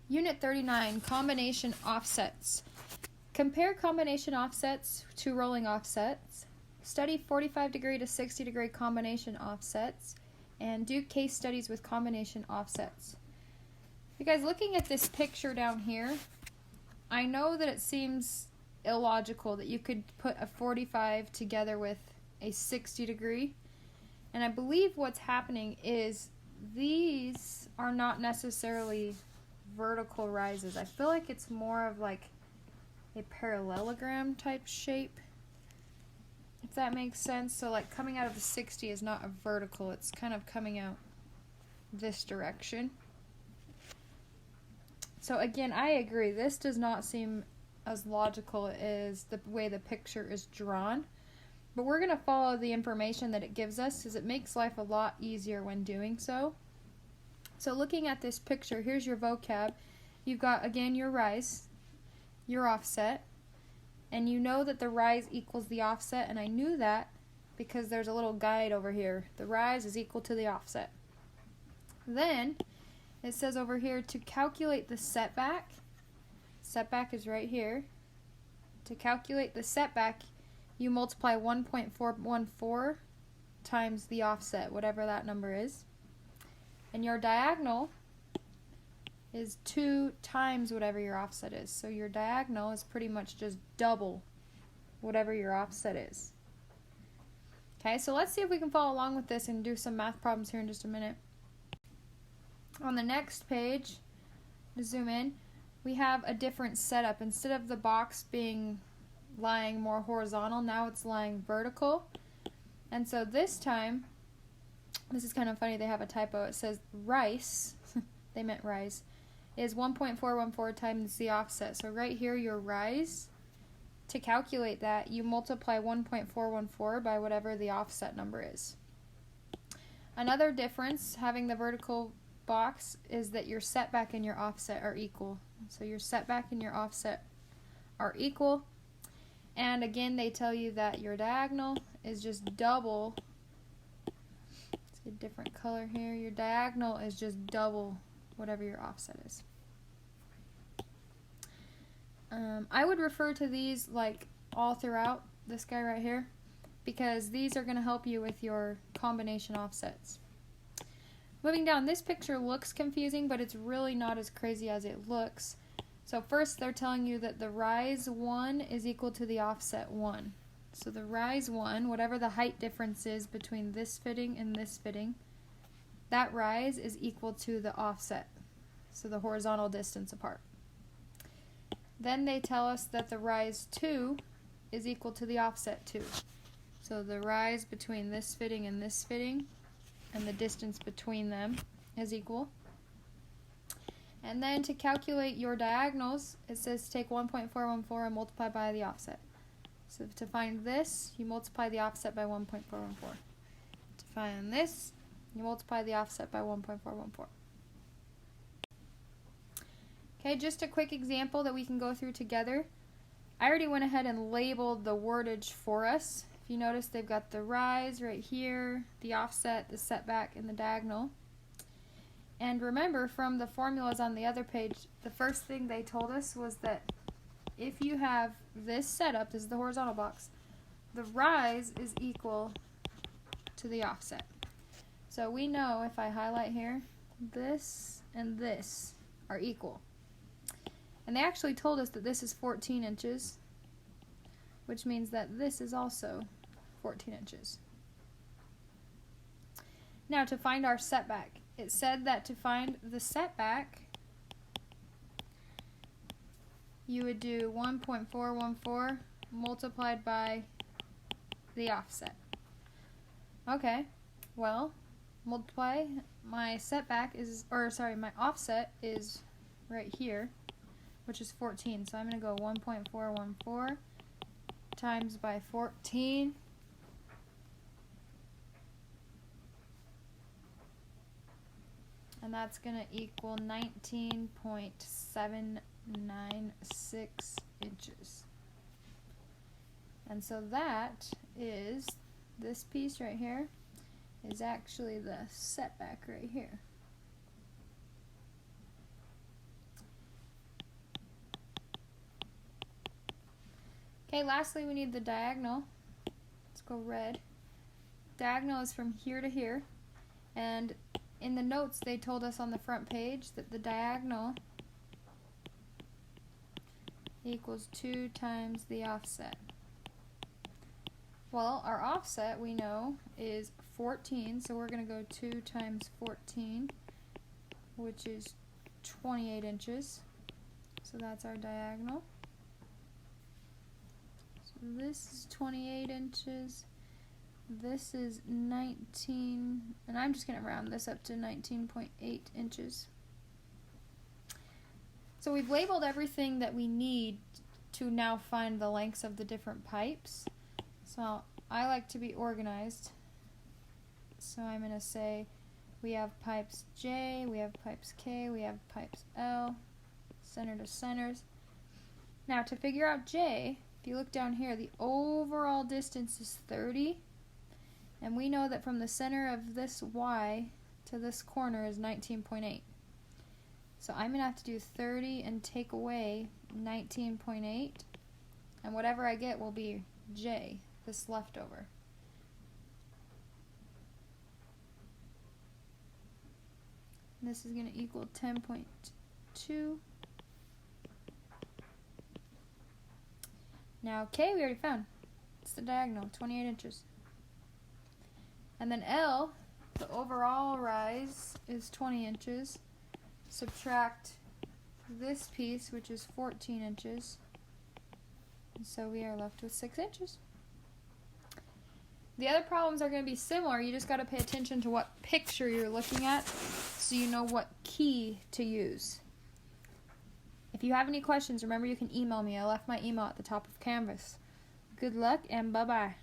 Unit 39, combination offsets. Compare combination offsets to rolling offsets. Study 45-degree to 60-degree combination offsets. And do case studies with combination offsets. You guys, looking at this picture down here, I know that it seems illogical that you could put a 45 together with a 60-degree. And I believe what's happening is these are not necessarily vertical rises. I feel like it's more of like a parallelogram type shape, if that makes sense. So like coming out of the 60 is not a vertical, it's kind of coming out this direction. So again, I agree, this does not seem as logical as the way the picture is drawn, but we're going to follow the information that it gives us because it makes life a lot easier when doing so. So looking at this picture, here's your vocab. You've got, again, your rise, your offset, and you know that the rise equals the offset, and I knew that because there's a little guide over here. The rise is equal to the offset. Then it says over here to calculate the setback. Setback is right here. To calculate the setback, you multiply 1.414 times the offset, whatever that number is. And your diagonal is 2 times whatever your offset is. So your diagonal is pretty much just double whatever your offset is. Okay, so let's see if we can follow along with this and do some math problems here in just a minute. On the next page, to zoom in, we have a different setup. Instead of the box being lying more horizontal, now it's lying vertical. And so this time, this is kind of funny, they have a typo. It says rice, they meant rise, is 1.414 times the offset. So right here, your rise, to calculate that, you multiply 1.414 by whatever the offset number is. Another difference, having the vertical box, is that your setback and your offset are equal. So your setback and your offset are equal. And again, they tell you that your diagonal is just double. Let's get a different color here. Your diagonal is just double whatever your offset is. I would refer to these like all throughout, this guy right here, because these are going to help you with your combination offsets. Moving down, this picture looks confusing, but it's really not as crazy as it looks. So first, they're telling you that the rise 1 is equal to the offset 1. So the rise 1, whatever the height difference is between this fitting and this fitting, that rise is equal to the offset, so the horizontal distance apart. Then they tell us that the rise 2 is equal to the offset 2. So the rise between this fitting and the distance between them is equal. And then to calculate your diagonals, it says take 1.414 and multiply by the offset. So to find this, you multiply the offset by 1.414. To find this, you multiply the offset by 1.414. Okay, just a quick example that we can go through together. I already went ahead and labeled the wordage for us. If you notice, they've got the rise right here, the offset, the setback, and the diagonal. And remember, from the formulas on the other page, the first thing they told us was that if you have this setup, this is the horizontal box, the rise is equal to the offset. So we know, if I highlight here, this and this are equal. And they actually told us that this is 14 inches, which means that this is also 14 inches. Now to find our setback, it said that to find the setback, you would do 1.414 multiplied by the offset. Okay, well, multiply, my setback is, my offset is right here, which is 14. So I'm going to go 1.414 times by 14. And that's going to equal 19.796 inches. And so that is, this piece right here is actually the setback right here. Okay, lastly we need the diagonal. Let's go red. Diagonal is from here to here, and in the notes they told us on the front page that the diagonal equals 2 times the offset. Well, our offset we know is 14, so we're going to go 2 times 14, which is 28 inches. So that's our diagonal. So this is 28 inches. This is 19, and I'm just going to round this up to 19.8 inches. So we've labeled everything that we need to now find the lengths of the different pipes. So I like to be organized. So I'm going to say we have pipes J, we have pipes K, we have pipes L, center to centers. Now to figure out J, if you look down here, the overall distance is 30. And we know that from the center of this Y to this corner is 19.8. So I'm going to have to do 30 and take away 19.8. And whatever I get will be J, this leftover. And this is going to equal 10.2. Now K we already found. It's the diagonal, 28 inches. And then L, the overall rise is 20 inches. Subtract this piece, which is 14 inches. And so we are left with 6 inches. The other problems are going to be similar. You just got to pay attention to what picture you're looking at so you know what key to use. If you have any questions, remember you can email me. I left my email at the top of Canvas. Good luck and bye-bye.